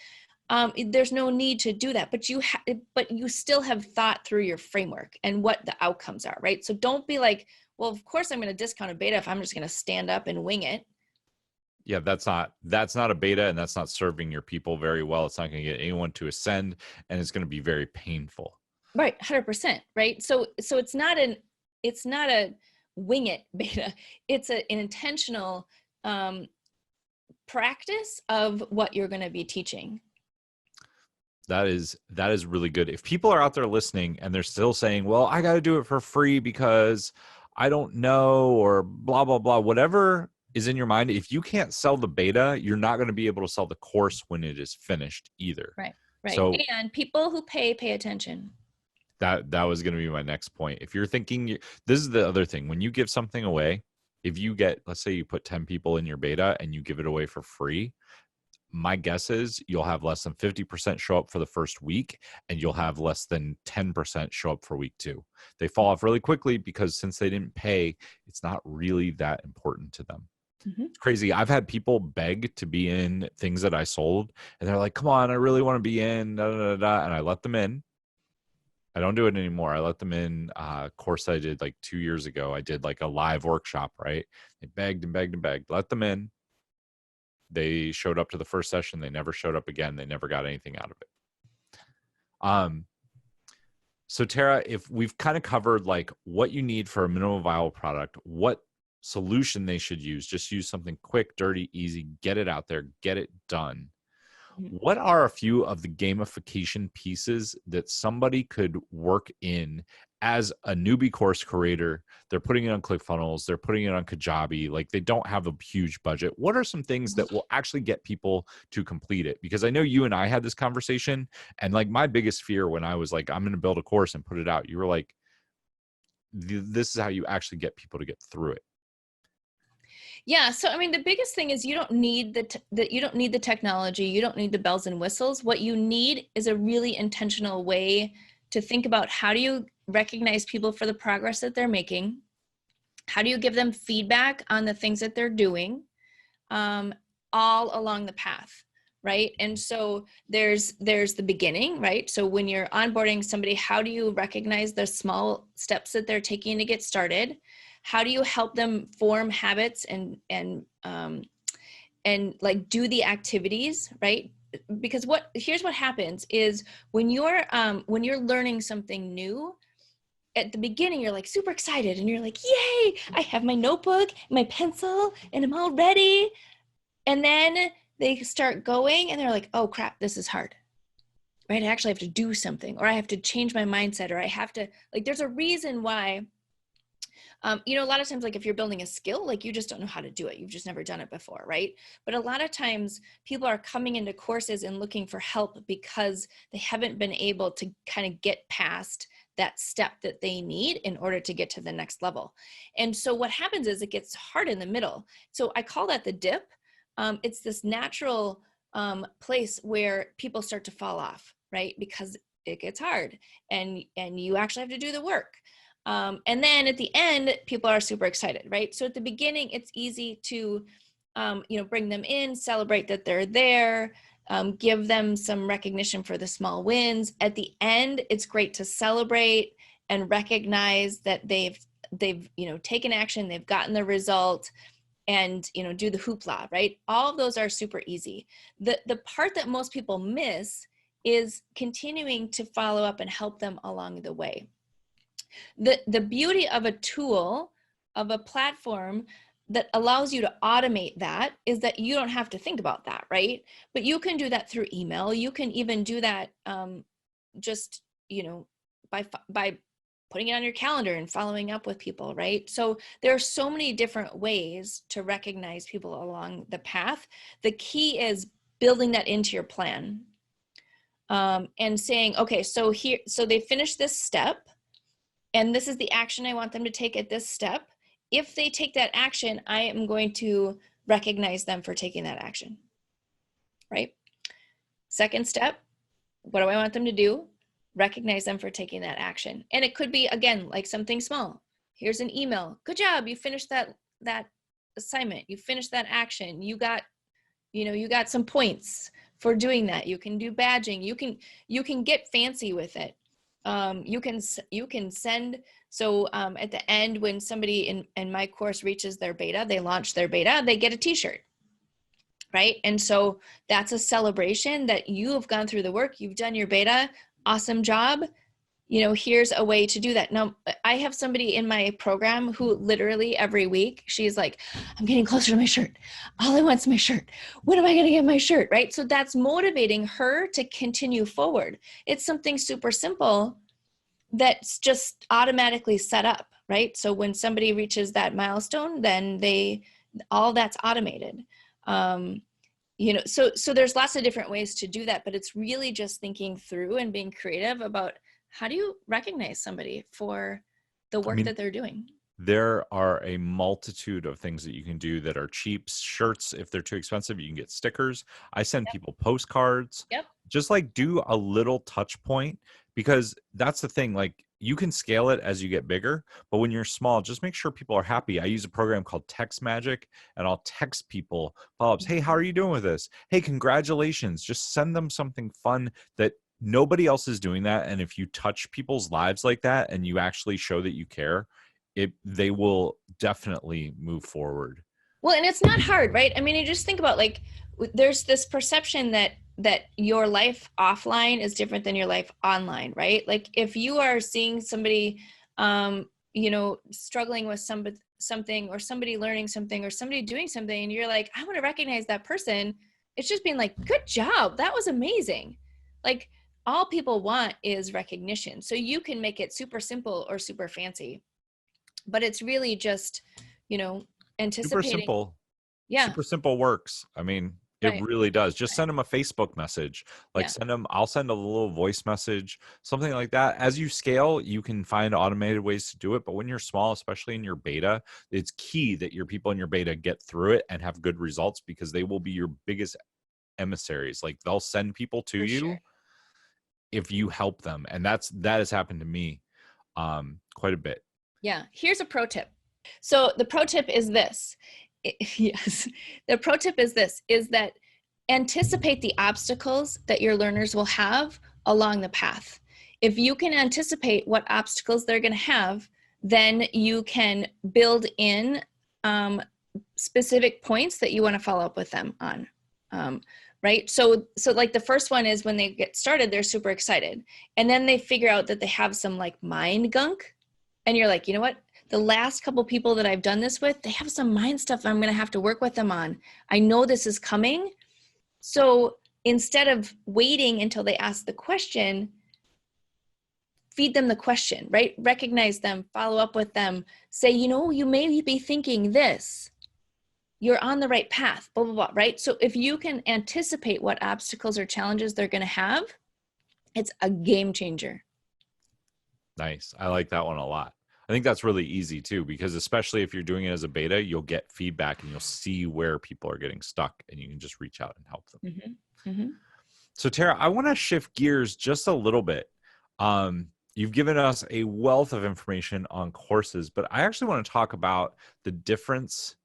There's no need to do that, but you still have thought through your framework and what the outcomes are, right? So don't be like, well, of course I'm going to discount a beta if I'm just going to stand up and wing it.
Yeah, that's not a beta, and that's not serving your people very well. It's not going to get anyone to ascend, and it's going to be very painful.
Right. 100%. Right. So it's not a wing it beta. It's an intentional practice of what you're going to be teaching.
That is really good. If people are out there listening and they're still saying, well, I got to do it for free because I don't know, or blah, blah, blah, whatever is in your mind, if you can't sell the beta, you're not going to be able to sell the course when it is finished either.
Right.
So,
and people who pay attention.
That was going to be my next point. If you're thinking, this is the other thing, when you give something away, if you get, let's say you put 10 people in your beta and you give it away for free, my guess is you'll have less than 50% show up for the first week, and you'll have less than 10% show up for week 2. They fall off really quickly because since they didn't pay, it's not really that important to them. It's crazy. I've had people beg to be in things that I sold, and they're like, come on, I really want to be in, da, da, da, da, and I let them in. I don't do it anymore. I let them in. Course I did like 2 years ago. I did like a live workshop, right? They begged and begged and begged. Let them in. They showed up to the first session. They never showed up again. They never got anything out of it. So Tara, if we've kind of covered like what you need for a minimum viable product, what solution they should use, just use something quick, dirty, easy, get it out there, get it done. What are a few of the gamification pieces that somebody could work in as a newbie course creator? They're putting it on ClickFunnels, they're putting it on Kajabi, like they don't have a huge budget. What are some things that will actually get people to complete it? Because I know you and I had this conversation, and like my biggest fear when I was like, I'm going to build a course and put it out, you were like, this is how you actually get people to get through it.
Yeah. So, I mean, the biggest thing is you don't need the technology. You don't need the bells and whistles. What you need is a really intentional way to think about how do you recognize people for the progress that they're making? How do you give them feedback on the things that they're doing all along the path, right? And so there's the beginning, right? So when you're onboarding somebody, how do you recognize the small steps that they're taking to get started? How do you help them form habits and like do the activities, right? Because here's what happens is when you're learning something new, at the beginning, you're like super excited and you're like, yay, I have my notebook, my pencil, and I'm all ready. And then they start going and they're like, oh crap, this is hard, right? I actually have to do something, or I have to change my mindset, or I have to, like, there's a reason why, you know, a lot of times, like if you're building a skill, like you just don't know how to do it. You've just never done it before, right? But a lot of times people are coming into courses and looking for help because they haven't been able to kind of get past that step that they need in order to get to the next level. And so what happens is it gets hard in the middle. So I call that the dip. It's this natural place where people start to fall off, right? Because it gets hard and you actually have to do the work. And then at the end, people are super excited, right? So at the beginning, it's easy to, you know, bring them in, celebrate that they're there, give them some recognition for the small wins. At the end, it's great to celebrate and recognize that they've, you know, taken action, they've gotten the result, and, you know, do the hoopla, right? All of those are super easy. The part that most people miss is continuing to follow up and help them along the way. The beauty of a tool, of a platform that allows you to automate that, is that you don't have to think about that, right? But you can do that through email. You can even do that just, you know, by putting it on your calendar and following up with people, right? So there are so many different ways to recognize people along the path. The key is building that into your plan, and saying, okay, so they finished this step, and this is the action I want them to take at this step. If they take that action, I am going to recognize them for taking that action, right? Second step, what do I want them to do? Recognize them for taking that action. And it could be, again, like something small. Here's an email. Good job. You finished that assignment. You finished that action. You got some points for doing that. You can do badging. You can get fancy with it. You can send, so at the end, when somebody in my course reaches their beta, they launch their beta, they get a t-shirt, right? And so that's a celebration that you have gone through the work, you've done your beta, awesome job. You know, here's a way to do that. Now, I have somebody in my program who literally every week, she's like, I'm getting closer to my shirt. All I want is my shirt. When am I going to get my shirt? Right? So that's motivating her to continue forward. It's something super simple that's just automatically set up, right? So when somebody reaches that milestone, then all that's automated. You know, so there's lots of different ways to do that, but it's really just thinking through and being creative about how do you recognize somebody for the work that they're doing.
There are a multitude of things that you can do that are cheap. Shirts, if they're too expensive, you can get stickers. I send people postcards.
Yep.
Just like do a little touch point, because that's the thing. Like you can scale it as you get bigger, but when you're small, just make sure people are happy. I use a program called Text Magic, and I'll text people follow-ups. Hey, how are you doing with this? Hey, congratulations. Just send them something fun that nobody else is doing that. And if you touch people's lives like that and you actually show that you care, they will definitely move forward.
Well, and it's not hard, right? I mean, you just think about, like, there's this perception that your life offline is different than your life online, right? Like if you are seeing somebody, you know, struggling with something, or somebody learning something, or somebody doing something, and you're like, I want to recognize that person. It's just being like, good job. That was amazing. Like all people want is recognition. So you can make it super simple or super fancy, but it's really just, you know, anticipating.
Super simple.
Yeah.
Super simple works. I mean, it
Right.
really does. Just send them a Facebook message. Like
Yeah.
I'll send a little voice message, something like that. As you scale, you can find automated ways to do it. But when you're small, especially in your beta, it's key that your people in your beta get through it and have good results, because they will be your biggest emissaries. Like they'll send people to
For
you
sure.
if you help them. And that has happened to me quite a bit.
Yeah. Here's a pro tip. So the pro tip is this. Yes. The pro tip is this, is that anticipate the obstacles that your learners will have along the path. If you can anticipate what obstacles they're going to have, then you can build in specific points that you want to follow up with them on. Right? So like the first one is when they get started, they're super excited. And then they figure out that they have some like mind gunk. And you're like, you know what? the last couple people that I've done this with, they have some mind stuff I'm going to have to work with them on. I know this is coming. So instead of waiting until they ask the question, feed them the question, right? Recognize them, follow up with them, say, you may be thinking this. You're on the right path, blah, blah, blah, right? So if you can anticipate what obstacles or challenges they're going to have, it's a game changer.
Nice. I like that one a lot. I think that's really easy too, because especially if you're doing it as a beta, you'll get feedback and you'll see where people are getting stuck and you can just reach out and help them.
Mm-hmm. Mm-hmm.
So Tara, I want to shift gears just a little bit. You've given us a wealth of information on courses, but I actually want to talk about the difference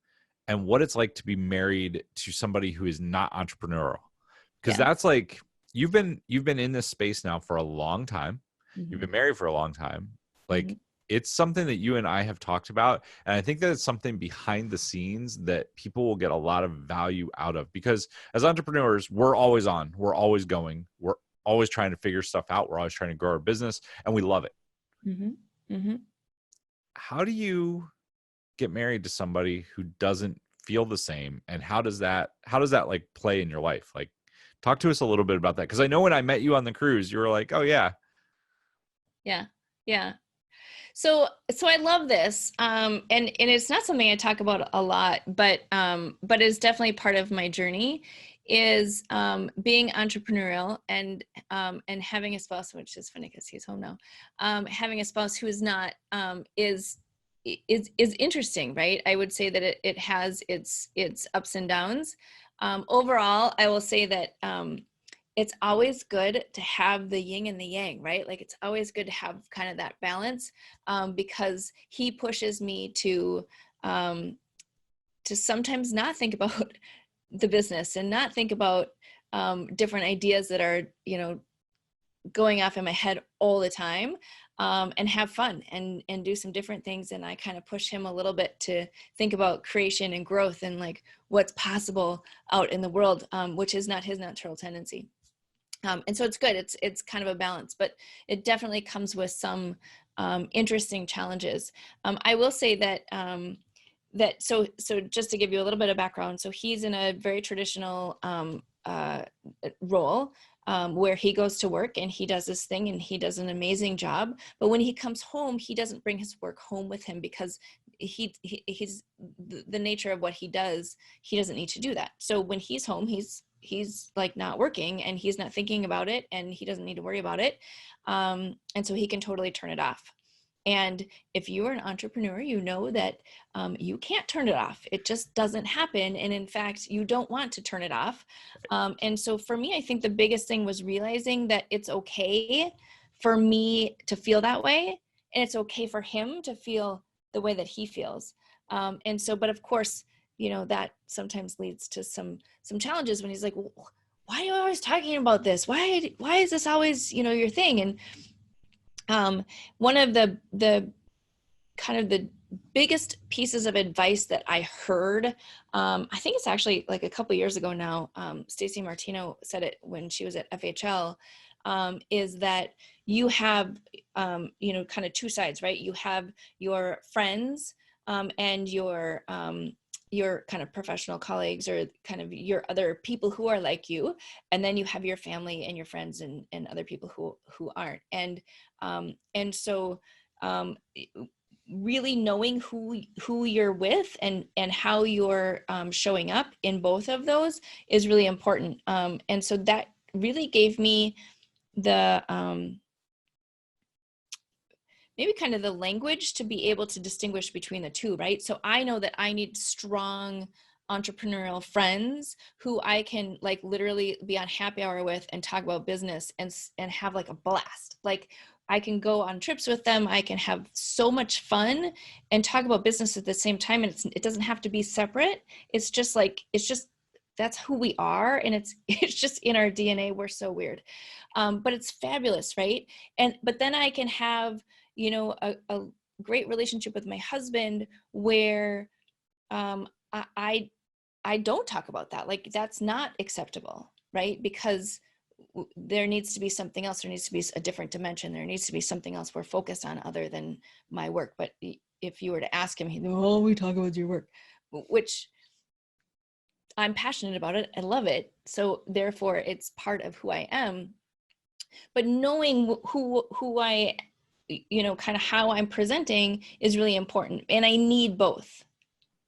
and what it's like to be married to somebody who is not entrepreneurial. Because that's like, you've been in this space now for a long time.
Mm-hmm.
You've been married for a long time. Like,
Mm-hmm.
it's something that you and I have talked about. And I think that it's something behind the scenes that people will get a lot of value out of, because as entrepreneurs, we're always on, we're always going, we're always trying to figure stuff out. We're always trying to grow our business and we love it.
Mm-hmm. Mm-hmm.
How do you get married to somebody who doesn't feel the same? And how does that like play in your life? Like, talk to us a little bit about that. Cause I know when I met you on the cruise, you were like, oh yeah.
Yeah. Yeah. So I love this. And it's not something I talk about a lot, but it's definitely part of my journey is being entrepreneurial and having a spouse, which is funny because he's home now. Having a spouse who is not is interesting, right? I would say that it has its ups and downs. Overall, I will say that it's always good to have the yin and the yang, right? Like it's always good to have kind of that balance because he pushes me to sometimes not think about the business and not think about different ideas that are, going off in my head all the time, and have fun and do some different things. And I kind of push him a little bit to think about creation and growth and like what's possible out in the world, which is not his natural tendency. And so it's good. It's kind of a balance, but it definitely comes with some interesting challenges. I will say that so just to give you a little bit of background, so he's in a very traditional role where he goes to work and he does this thing and he does an amazing job. But when he comes home, he doesn't bring his work home with him because he's the nature of what he does. He doesn't need to do that. So when he's home, he's like not working and he's not thinking about it and he doesn't need to worry about it. And so he can totally turn it off. And if you are an entrepreneur, you know that you can't turn it off. It just doesn't happen. And in fact, you don't want to turn it off. And so for me, I think the biggest thing was realizing that it's okay for me to feel that way. And it's okay for him to feel the way that he feels. And so, but of course, that sometimes leads to some challenges when he's like, well, why are you always talking about this? Why is this always, your thing? And one of the kind of the biggest pieces of advice that I heard, I think it's actually like a couple years ago now, Stacey Martino said it when she was at FHL, is that you have, kind of two sides, right? You have your friends and your kind of professional colleagues or kind of your other people who are like you. And then you have your family and your friends and other people who aren't. And so really knowing who you're with and how you're showing up in both of those is really important. And so that really gave me the maybe kind of the language to be able to distinguish between the two, right? So I know that I need strong entrepreneurial friends who I can like literally be on happy hour with and talk about business and have like a blast. Like I can go on trips with them. I can have so much fun and talk about business at the same time. And it doesn't have to be separate. It's just that's who we are. And it's just in our DNA. We're so weird. But it's fabulous, right? But then I can have, a great relationship with my husband where I don't talk about that. Like that's not acceptable, right? Because there needs to be something else. There needs to be a different dimension. There needs to be something else we're focused on other than my work. But if you were to ask him, he'd be, oh, we talk about your work, which I'm passionate about it. I love it. So therefore it's part of who I am. But knowing who I, kind of how I'm presenting is really important. And I need both.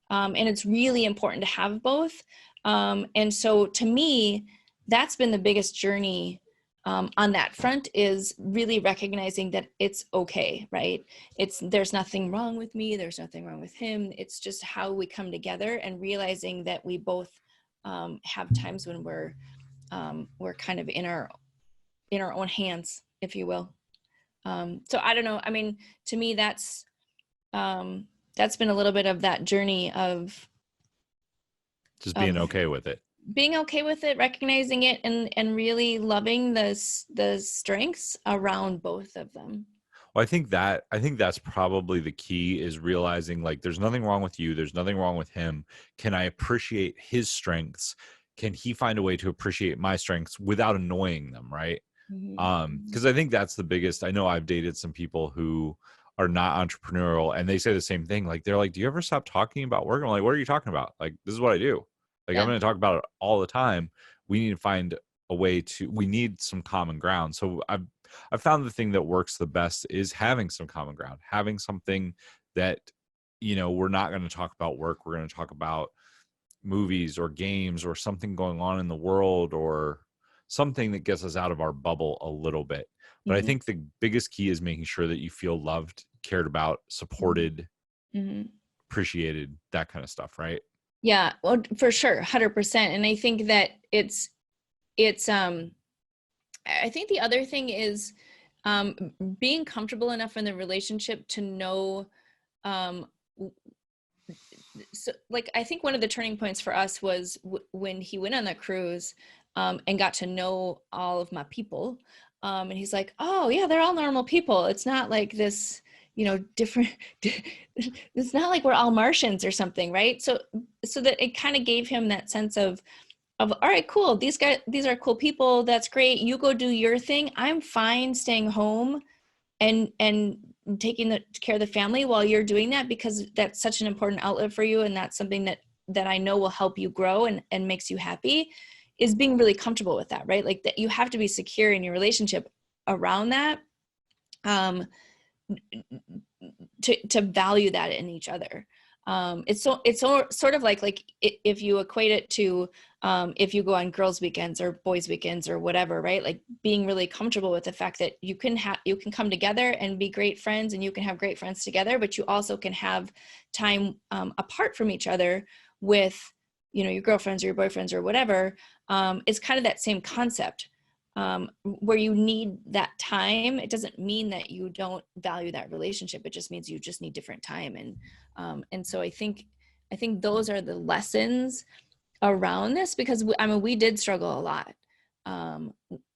And it's really important to have both. And so to me, that's been the biggest journey on that front, is really recognizing that it's okay, right? There's nothing wrong with me. There's nothing wrong with him. It's just how we come together, and realizing that we both have times when we're kind of in our own hands, if you will. So I don't know. I mean, to me, that's been a little bit of that journey of
just being okay with it.
Being okay with it, recognizing it, and really loving the strengths around both of them.
Well, I think that's probably the key, is realizing like there's nothing wrong with you. There's nothing wrong with him. Can I appreciate his strengths? Can he find a way to appreciate my strengths without annoying them? Right. Because I think that's the biggest. I know I've dated some people who are not entrepreneurial, and they say the same thing. Like, they're like, do you ever stop talking about work? I'm like, what are you talking about? Like, this is what I do. Like, I'm going to talk about it all the time. We need to find a way we need some common ground. So I've found the thing that works the best is having some common ground, having something that, we're not going to talk about work. We're going to talk about movies or games or something going on in the world, or something that gets us out of our bubble a little bit. But I think the biggest key is making sure that you feel loved, cared about, supported, appreciated, that kind of stuff, right?
Yeah, well, for sure, 100%. And I think that it's I think the other thing is being comfortable enough in the relationship to know, so like, I think one of the turning points for us was when he went on the cruise and got to know all of my people. And he's like, oh yeah, they're all normal people. It's not like this, different, it's not like we're all Martians or something. Right. So that it kind of gave him that sense of, all right, cool. These are cool people. That's great. You go do your thing. I'm fine staying home and taking care of the family while you're doing that, because that's such an important outlet for you. And that's something that I know will help you grow and makes you happy, is being really comfortable with that, right? Like, that you have to be secure in your relationship around that, to value that in each other. It's sort of like if you equate it to if you go on girls' weekends or boys' weekends or whatever, right? Like, being really comfortable with the fact that you can come together and be great friends, and you can have great friends together, but you also can have time apart from each other with, your girlfriends or your boyfriends or whatever. It's kind of that same concept, where you need that time. It doesn't mean that you don't value that relationship. It just means you just need different time. And so I think those are the lessons around this, because we did struggle a lot,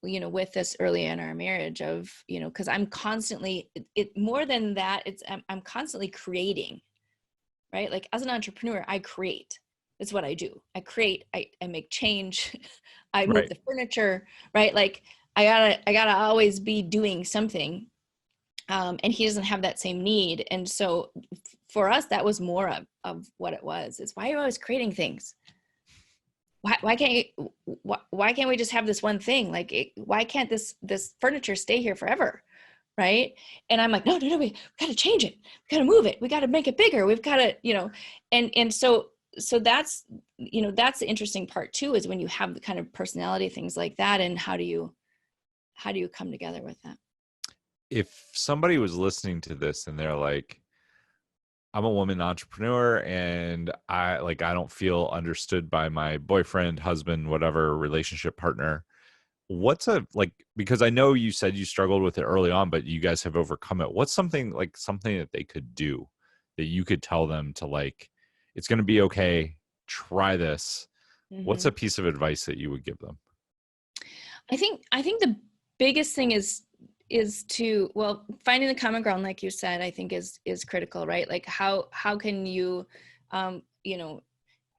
with this early in our marriage of, because I'm constantly, more than that, I'm constantly creating, right? Like, as an entrepreneur, I create. That's what I do. I create, I make change. I move the furniture, right? Like, I gotta always be doing something. And he doesn't have that same need. And so for us, that was more of what it was, is, why are you always creating things? Why can't we just have this one thing? Like, why can't this furniture stay here forever? Right. And I'm like, no, we got to change it. We got to move it. We got to make it bigger. We've got to, and so that's, that's the interesting part too, is when you have the kind of personality things like that, and how do you come together with that?
If somebody was listening to this and they're like, I'm a woman entrepreneur, and I don't feel understood by my boyfriend, husband, whatever relationship partner, because I know you said you struggled with it early on, but you guys have overcome it. What's something that they could do, that you could tell them to, like, it's going to be okay, try this? What's a piece of advice that you would give them?
I think the biggest thing is to, finding the common ground, like you said, I think is critical, right? Like, how can you,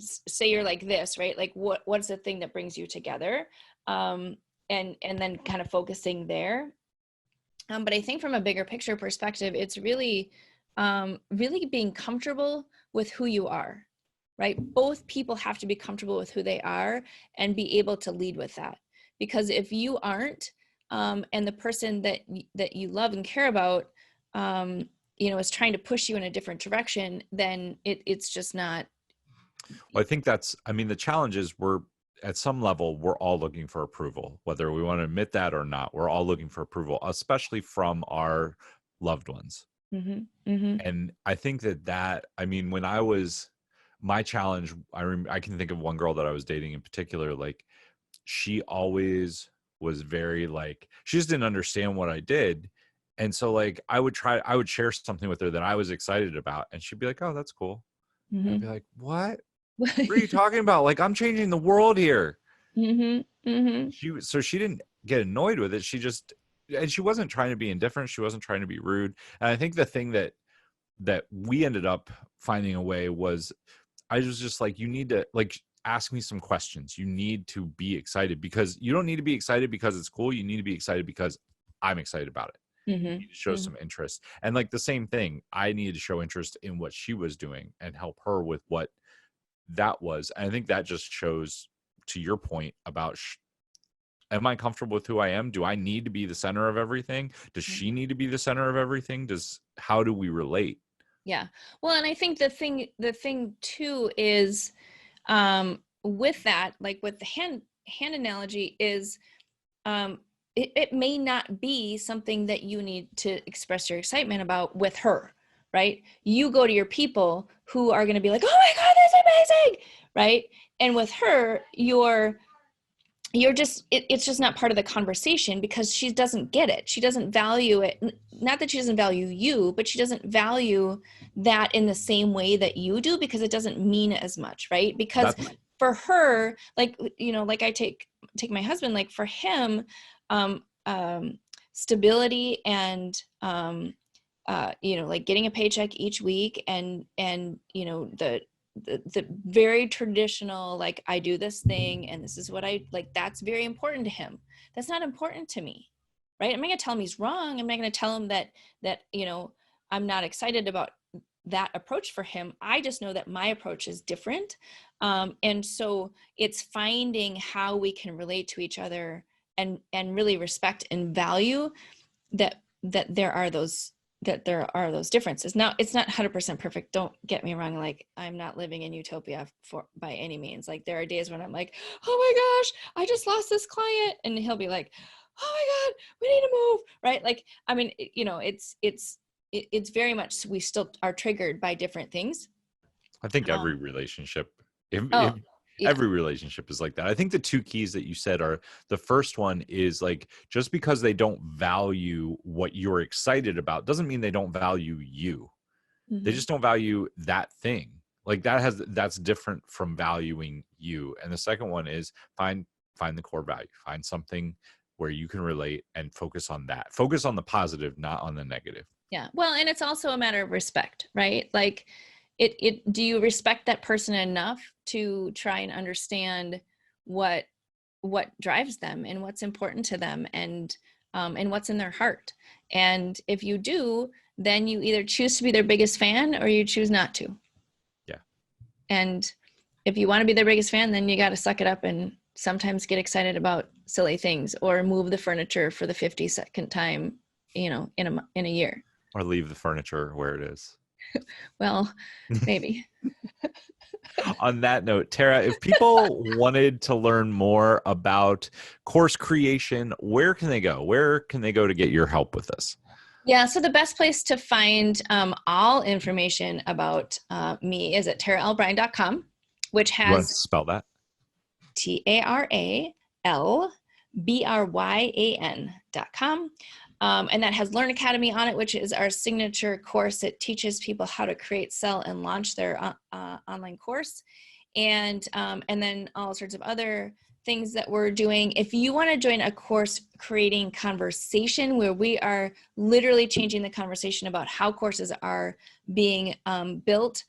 say you're like this, right? Like, what's the thing that brings you together? And then kind of focusing there. But I think from a bigger picture perspective, it's really really being comfortable with who you are, right? Both people have to be comfortable with who they are and be able to lead with that. Because if you aren't, and the person that you love and care about, is trying to push you in a different direction, then it's just not.
Well, I think the challenge is at some level, we're all looking for approval, whether we want to admit that or not. We're all looking for approval, especially from our loved ones.
Mm-hmm, mm-hmm.
And I think when my challenge, I can think of one girl that I was dating in particular, like she always was very like, she just didn't understand what I did. And so like I would share something with her that I was excited about. And she'd be like, oh, that's cool. And I'd be like, what? What are you talking about? Like, I'm changing the world here.
Mm-hmm, mm-hmm.
She didn't get annoyed with it. And she wasn't trying to be indifferent. She wasn't trying to be rude. And I think the thing that we ended up finding a way was, I was just like, you need to like ask me some questions. You need to be excited, because you don't need to be excited because it's cool. You need to be excited because I'm excited about it. You
Mm-hmm.
need to show some interest. And like the same thing, I needed to show interest in what she was doing and help her with what that was. And I think that just shows, to your point about am I comfortable with who I am? Do I need to be the center of everything? Does she need to be the center of everything? How do we relate?
Yeah. Well, and I think the thing too is, with that, like with the hand analogy, is, it may not be something that you need to express your excitement about with her, right? You go to your people who are going to be like, oh my God, that's amazing, right? And with her, it's just not part of the conversation, because she doesn't get it. She doesn't value it. Not that she doesn't value you, but she doesn't value that in the same way that you do, because it doesn't mean as much, right? Because for her, like, like I take my husband, like for him, um, stability and, like getting a paycheck each week, and the very traditional, like, I do this thing and this is what I like, that's very important to him. That's not important to me, right? I'm not going to tell him he's wrong. I'm not going to tell him that I'm not excited about that approach for him. I just know that my approach is different. And so it's finding how we can relate to each other and really respect and value that there are those differences. Now, it's not 100% perfect. Don't get me wrong. Like, I'm not living in utopia by any means. Like, there are days when I'm like, oh my gosh, I just lost this client. And he'll be like, oh my God, we need to move. Right. Like, I mean, it's very much, we still are triggered by different things.
I think every relationship, if
Yeah.
every relationship is like that. I think the two keys that you said are, the first one is like, just because they don't value what you're excited about doesn't mean they don't value you.
Mm-hmm.
They just don't value that thing. Like that's different from valuing you. And the second one is find the core value, find something where you can relate and focus on that. Focus on the positive, not on the negative.
Yeah. Well, and it's also a matter of respect, right? Like, do you respect that person enough to try and understand what drives them and what's important to them, and what's in their heart? And if you do, then you either choose to be their biggest fan or you choose not to.
Yeah.
And if you want to be their biggest fan, then you got to suck it up and sometimes get excited about silly things, or move the furniture for the 52nd time, in a year.
Or leave the furniture where it is.
Well, maybe.
On that note, Tara, if people wanted to learn more about course creation, where can they go? Where can they go to get your help with this?
Yeah, so the best place to find all information about me is at taralbryan.com, which has...
You want to spell that?
TARALBRYAN.com. And that has Learn Academy on it, which is our signature course. It teaches people how to create, sell, and launch their online course. And then all sorts of other things that we're doing. If you want to join a course creating conversation, where we are literally changing the conversation about how courses are being built,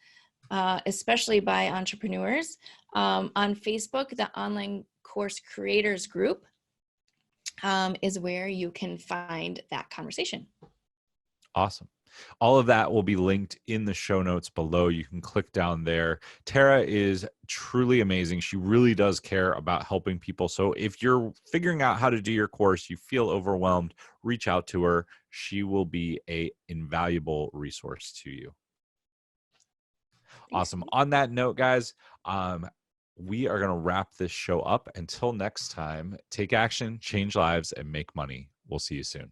especially by entrepreneurs, on Facebook, the Online Course Creators Group is where you can find that conversation.
Awesome. All of that will be linked in the show notes below. You can click down there. Tara is truly amazing. She really does care about helping people. So if you're figuring out how to do your course, you feel overwhelmed, reach out to her. She will be a invaluable resource to you.
Thanks.
Awesome. On that note, guys, we are going to wrap this show up. Until next time, take action, change lives, and make money. We'll see you soon.